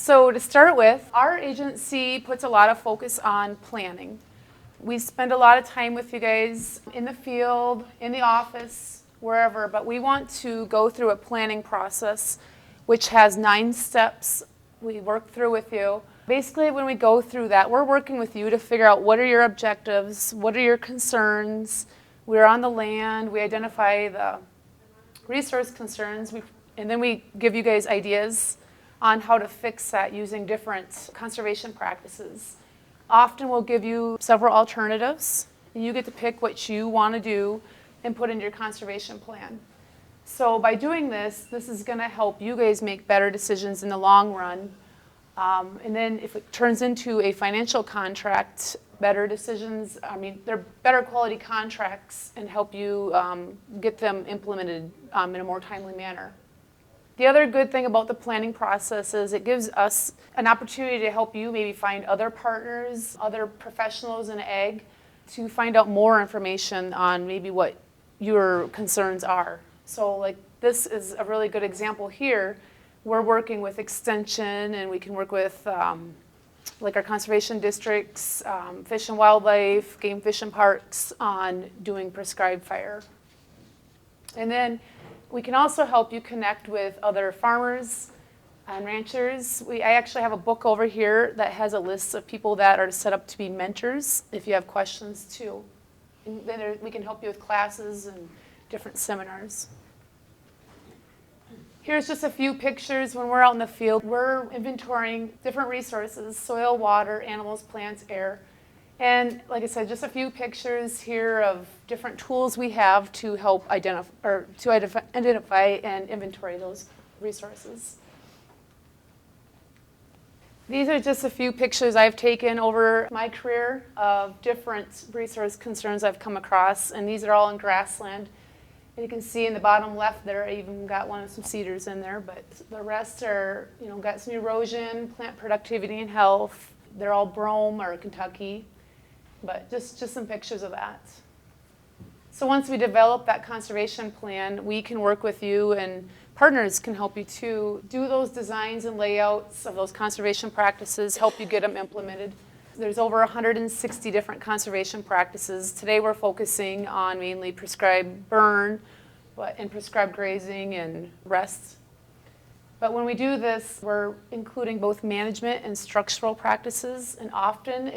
So to start with, our agency puts a lot of focus on planning. We spend a lot of time with you guys in the field, in the office, wherever, but we want to go through a planning process which has 9 steps we work through with you. Basically, when we go through that, we're working with you to figure out what are your objectives, what are your concerns. We're on the land, we identify the resource concerns, and then we give you guys ideas on how to fix that using different conservation practices. Often we'll give you several alternatives, and you get to pick what you want to do and put into your conservation plan. So by doing this is going to help you guys make better decisions in the long run. And then if it turns into a financial contract, better decisions, they're better quality contracts and help you get them implemented in a more timely manner. The other good thing about the planning process is it gives us an opportunity to help you maybe find other partners, other professionals in ag, to find out more information on maybe what your concerns are. So like this is a really good example here. We're working with Extension, and we can work with like our conservation districts, Fish and Wildlife, Game Fish and Parks on doing prescribed fire. And then we can also help you connect with other farmers and ranchers. I actually have a book over here that has a list of people that are set up to be mentors if you have questions too. And then we can help you with classes and different seminars. Here's just a few pictures when we're out in the field. We're inventorying different resources: soil, water, animals, plants, air. And like I said, just a few pictures here of different tools we have to help identify and inventory those resources. These are just a few pictures I've taken over my career of different resource concerns I've come across, and these are all in grassland. And you can see in the bottom left there, I even got one of some cedars in there, but the rest are, got some erosion, plant productivity and health. They're all brome or Kentucky, but just some pictures of that. So once we develop that conservation plan, we can work with you, and partners can help you to do those designs and layouts of those conservation practices, help you get them implemented. There's over 160 different conservation practices. Today we're focusing on mainly prescribed burn and prescribed grazing and rest. But when we do this, we're including both management and structural practices, and often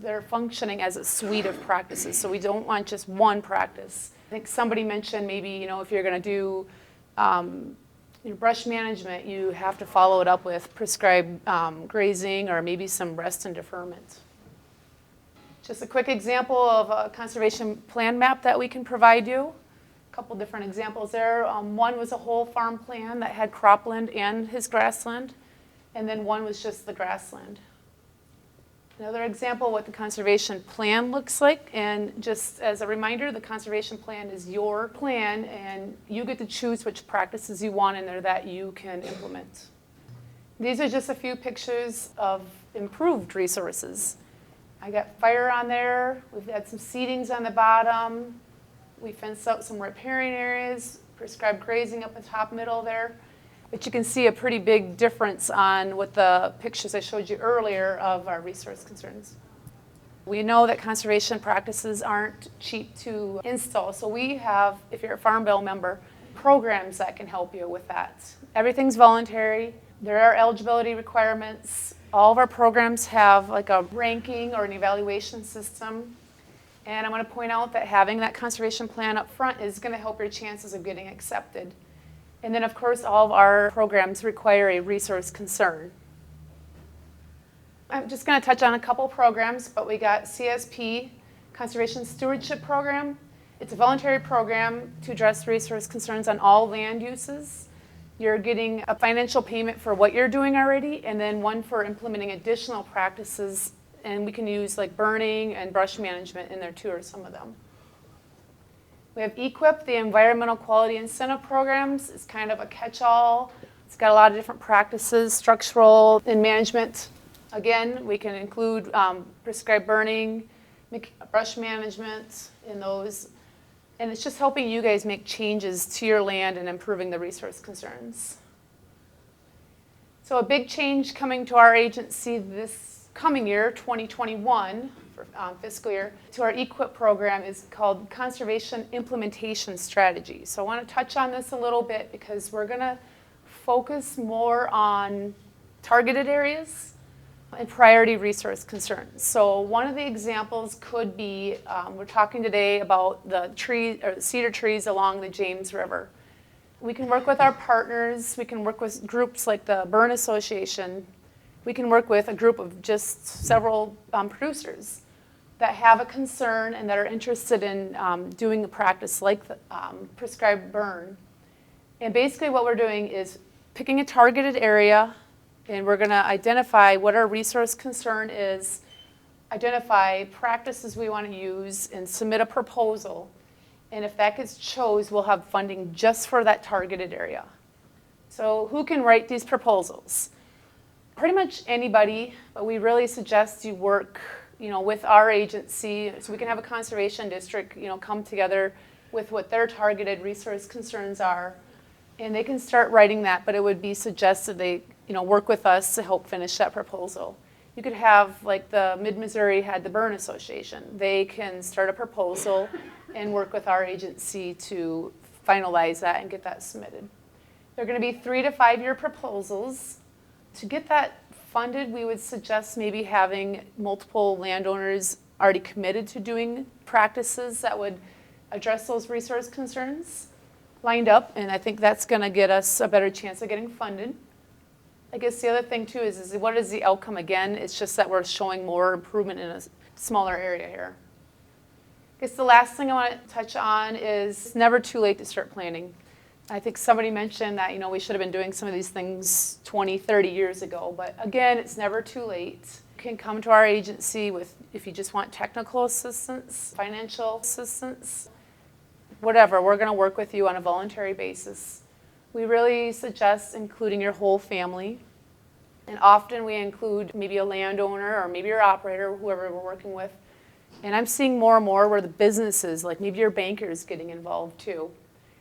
they're functioning as a suite of practices, so we don't want just one practice. I think somebody mentioned maybe, if you're going to do brush management, you have to follow it up with prescribed grazing or maybe some rest and deferment. Just a quick example of a conservation plan map that we can provide you. A couple different examples there. One was a whole farm plan that had cropland and his grassland, and then one was just the grassland. Another example of what the conservation plan looks like, and just as a reminder, the conservation plan is your plan, and you get to choose which practices you want in there that you can implement. These are just a few pictures of improved resources. I got fire on there. We've had some seedings on the bottom. We fenced out some riparian areas, prescribed grazing up the top middle there. But you can see a pretty big difference on what the pictures I showed you earlier of our resource concerns. We know that conservation practices aren't cheap to install, so we have, if you're a Farm Bill member, programs that can help you with that. Everything's voluntary. There are eligibility requirements. All of our programs have like a ranking or an evaluation system. And I want to point out that having that conservation plan up front is going to help your chances of getting accepted. And then, of course, all of our programs require a resource concern. I'm just going to touch on a couple programs, but we got CSP, Conservation Stewardship Program. It's a voluntary program to address resource concerns on all land uses. You're getting a financial payment for what you're doing already, and then one for implementing additional practices, and we can use like burning and brush management in there too, or some of them. We have EQIP, the Environmental Quality Incentive Programs. It's kind of a catch-all. It's got a lot of different practices, structural and management. Again, we can include prescribed burning, brush management in those. And it's just helping you guys make changes to your land and improving the resource concerns. So a big change coming to our agency this coming year, 2021, for fiscal year, to our EQIP program is called Conservation Implementation Strategy. So I want to touch on this a little bit because we're going to focus more on targeted areas and priority resource concerns. So one of the examples could be, we're talking today about the cedar trees along the James River. We can work with our partners, we can work with groups like the Burn Association, we can work with a group of just several producers that have a concern and that are interested in doing a practice like the prescribed burn. And basically what we're doing is picking a targeted area, and we're going to identify what our resource concern is, identify practices we want to use, and submit a proposal. And if that gets chosen, we'll have funding just for that targeted area. So who can write these proposals? Pretty much anybody, but we really suggest you work, with our agency, so we can have a conservation district, come together with what their targeted resource concerns are, and they can start writing that. But it would be suggested they, work with us to help finish that proposal. You could have, like the Mid-Missouri had the Burn Association. They can start a proposal and work with our agency to finalize that and get that submitted. They're going to be 3 to 5 year proposals. To get that funded, we would suggest maybe having multiple landowners already committed to doing practices that would address those resource concerns lined up, and I think that's going to get us a better chance of getting funded. I guess the other thing too is what is the outcome again? It's just that we're showing more improvement in a smaller area here. I guess the last thing I want to touch on is it's never too late to start planning. I think somebody mentioned that we should have been doing some of these things 20, 30 years ago, but again, it's never too late. You can come to our agency if you just want technical assistance, financial assistance, whatever. We're going to work with you on a voluntary basis. We really suggest including your whole family, and often we include maybe a landowner or maybe your operator, whoever we're working with. And I'm seeing more and more where the businesses, like maybe your banker, is getting involved too.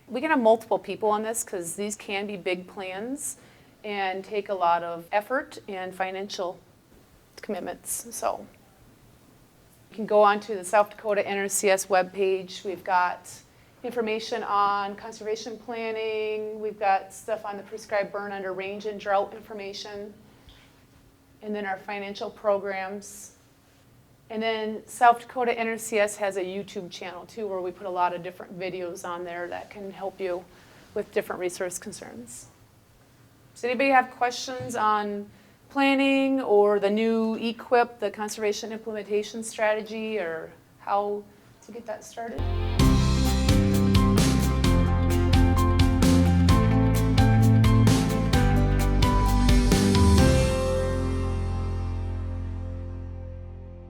We can have multiple people on this because these can be big plans and take a lot of effort and financial commitments. So you can go on to the South Dakota NRCS webpage. We've got information on conservation planning. We've got stuff on the prescribed burn under range and drought information. And then our financial programs. And then South Dakota NRCS has a YouTube channel too, where we put a lot of different videos on there that can help you with different resource concerns. Does anybody have questions on planning or the new EQIP, the Conservation Implementation Strategy, or how to get that started?